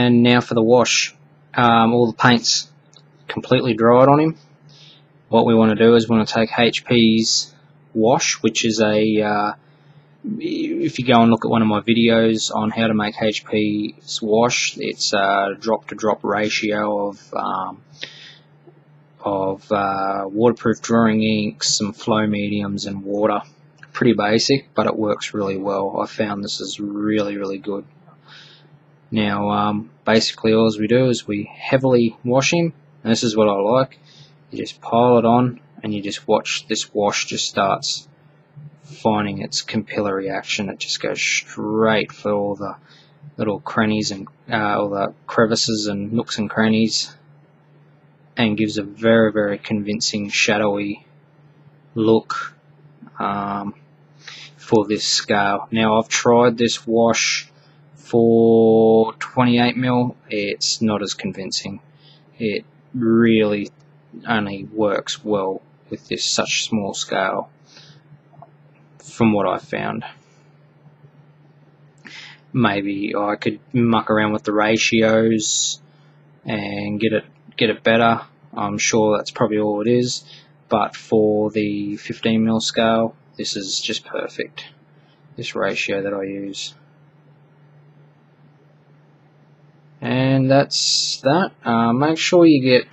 And now for the wash. All the paint's completely dried on him. What we want to do is we want to take HP's wash, which is a if you go and look at one of my videos on how to make HP's wash, it's a drop-to-drop ratio of waterproof drawing inks, some flow mediums, and water. Pretty basic, but it works really well. I found this is really good. Now, basically all we do is we heavily wash him, and this is what I like. You just pile it on, and you just watch this wash just starts finding its capillary action. It just goes straight for all the little crannies and all the crevices and nooks and crannies, and gives a very convincing shadowy look for this scale. Now, I've tried this wash for 28mm. It's not as convincing. It really only works well with this such small scale, from what I found. Maybe I could muck around with the ratios and get it better. I'm sure that's probably all it is, but for the 15mm scale, this is just perfect, this ratio that I use. And that's that. Make sure you get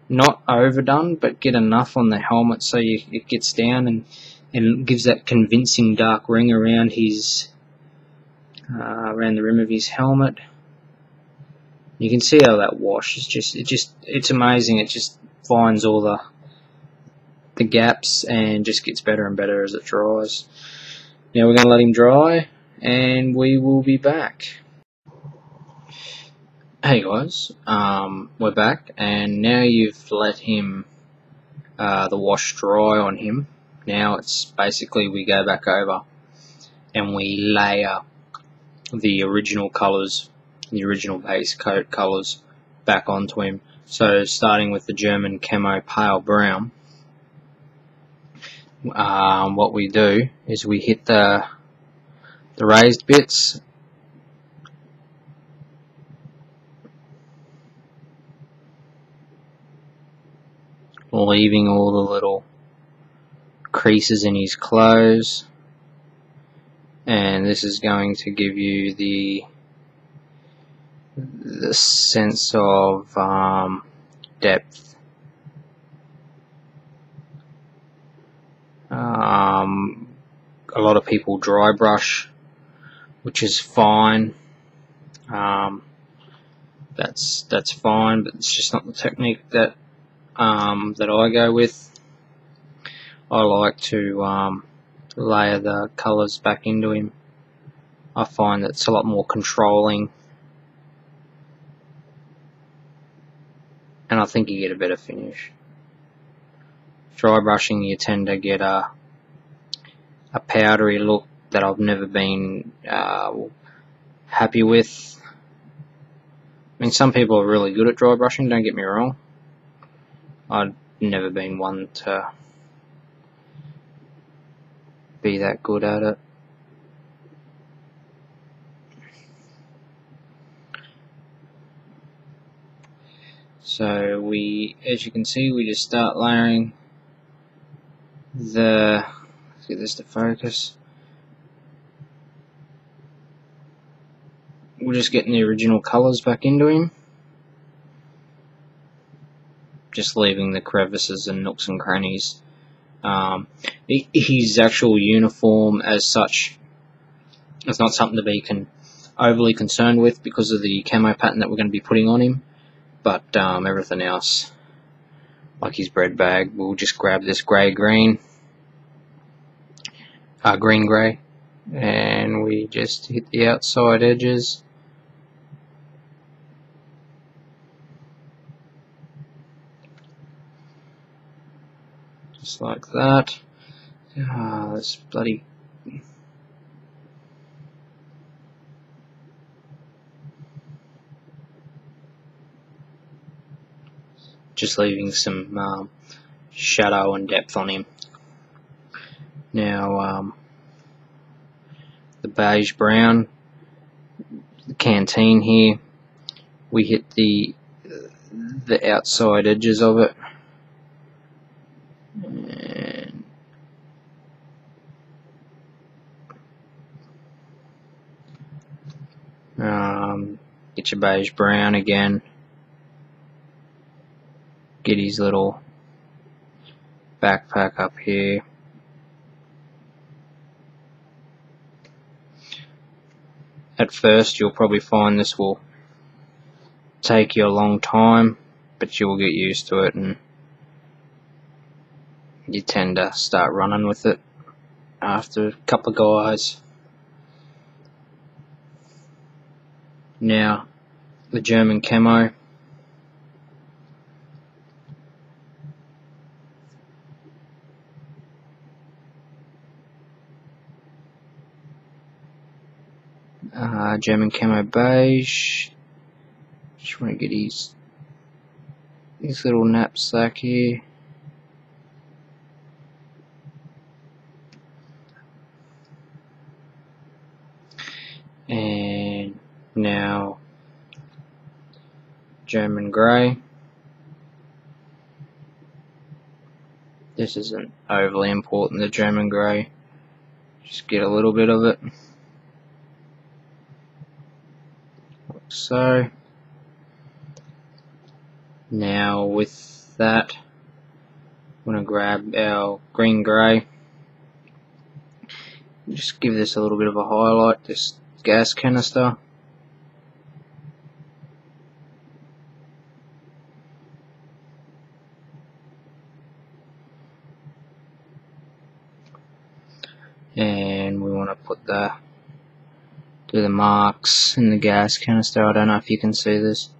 not overdone, but get enough on the helmet so it gets down and gives that convincing dark ring around his around the rim of his helmet. You can see how that wash is it's amazing. It just finds all the gaps and just gets better and better as it dries. Now we're going to let him dry, and we will be back. Hey guys, we're back, and now you've let him the wash dry on him. Now it's basically we go back over and we layer the original colours, the original base coat colours back onto him. So starting with the German camo pale brown, what we do is we hit the raised bits, leaving all the little creases in his clothes, and this is going to give you the sense of depth. A lot of people dry brush, which is fine. That's fine, but it's just not the technique that that I go with. I like to layer the colours back into him. I find that it's a lot more controlling, and I think you get a better finish. Dry brushing, you tend to get a powdery look that I've never been happy with. I mean, some people are really good at dry brushing, don't get me wrong. I've never been one to be that good at it. So as you can see, we just start layering let's get this to focus. We're just getting the original colours back into him, just leaving the crevices and nooks and crannies. His actual uniform as such is not something to be overly concerned with because of the camo pattern that we're going to be putting on him, but everything else, like his bread bag, we'll just grab this green-grey, and we just hit the outside edges. Just like that. This bloody... Just leaving some shadow and depth on him. Now, the beige brown, canteen here, we hit the outside edges of it, and get your beige brown again, get his little backpack up here. At first you'll probably find this will take you a long time, but you will get used to it and you tend to start running with it after a couple of guys. Now the German camo. German camo beige. Just want to get his little knapsack here. And now German grey. This isn't overly important, the German grey. Just get a little bit of it. Like so. Now with that, I'm going to grab our green grey. Just give this a little bit of a highlight, this gas canister. And we want to put do the marks in the gas canister. I don't know if you can see this.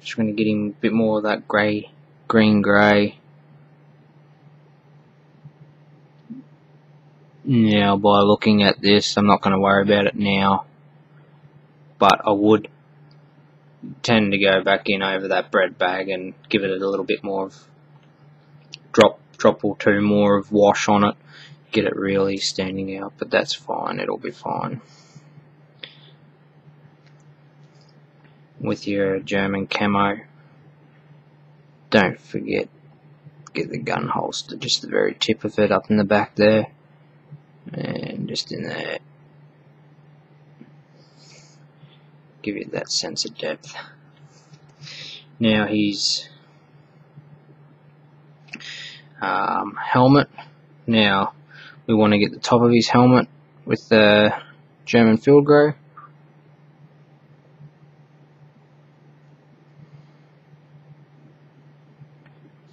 Just going to get him a bit more of that green grey. Now by looking at this, I'm not going to worry about it now, but I would tend to go back in over that bread bag and give it a little bit more of drop or two more of wash on it, get it really standing out, but that's fine, it'll be fine. With your German camo, don't forget, get the gun holster, just the very tip of it up in the back there, and just in there, give it that sense of depth. Now his helmet. Now we want to get the top of his helmet with the German field grey.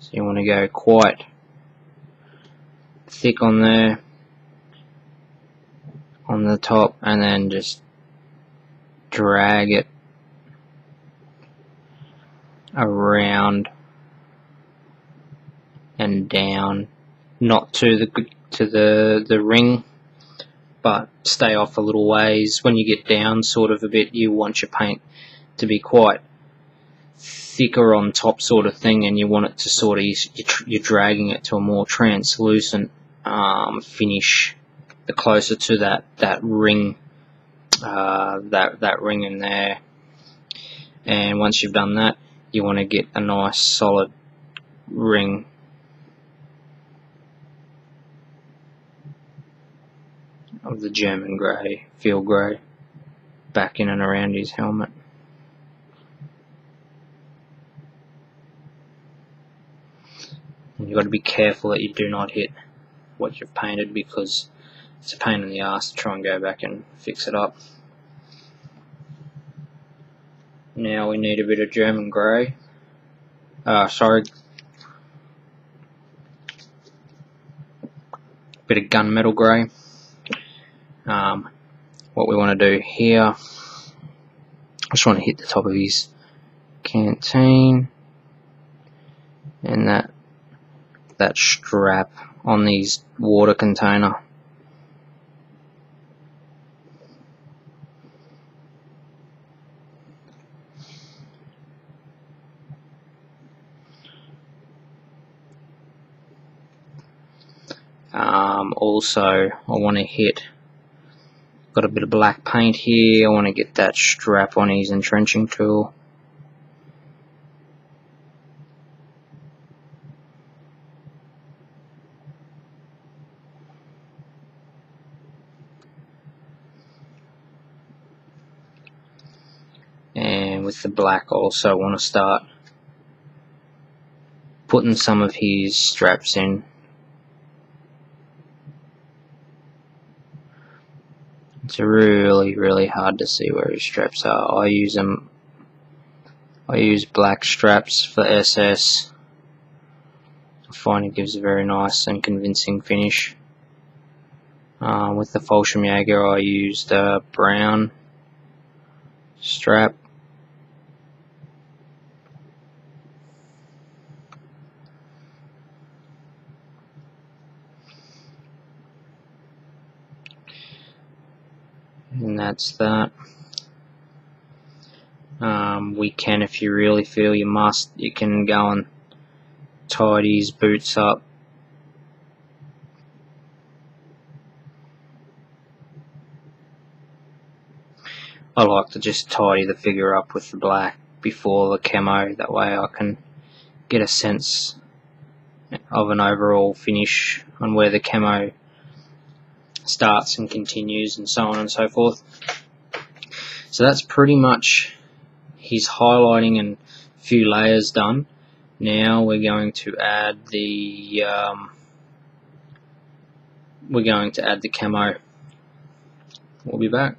So you want to go quite thick on there, on the top, and then just drag it around and down, not to the ring, but stay off a little ways. When you get down sort of a bit, you want your paint to be quite thicker on top sort of thing, and you want it to sort of, you're dragging it to a more translucent finish, the closer to that ring, that ring in there. And once you've done that, you want to get a nice solid ring of the German grey, field grey, back in and around his helmet. And you've got to be careful that you do not hit what you've painted, because it's a pain in the ass to try and go back and fix it up. Now we need a bit of German grey. Bit of gunmetal grey. What we want to do here, I just want to hit the top of his canteen and that strap on his water container. Also, I want to hit, got a bit of black paint here, I want to get that strap on his entrenching tool. And with the black also I want to start putting some of his straps in. It's really hard to see where his straps are. I use black straps for SS. I find it gives a very nice and convincing finish. With the Fallschirmjäger I used a brown strap. And that's that. We can, if you really feel you must, you can go and tidy his boots up. I like to just tidy the figure up with the black before the camo, that way I can get a sense of an overall finish on where the camo starts and continues and so on and so forth. So that's pretty much his highlighting and few layers done. Now we're going to add the camo. We'll be back.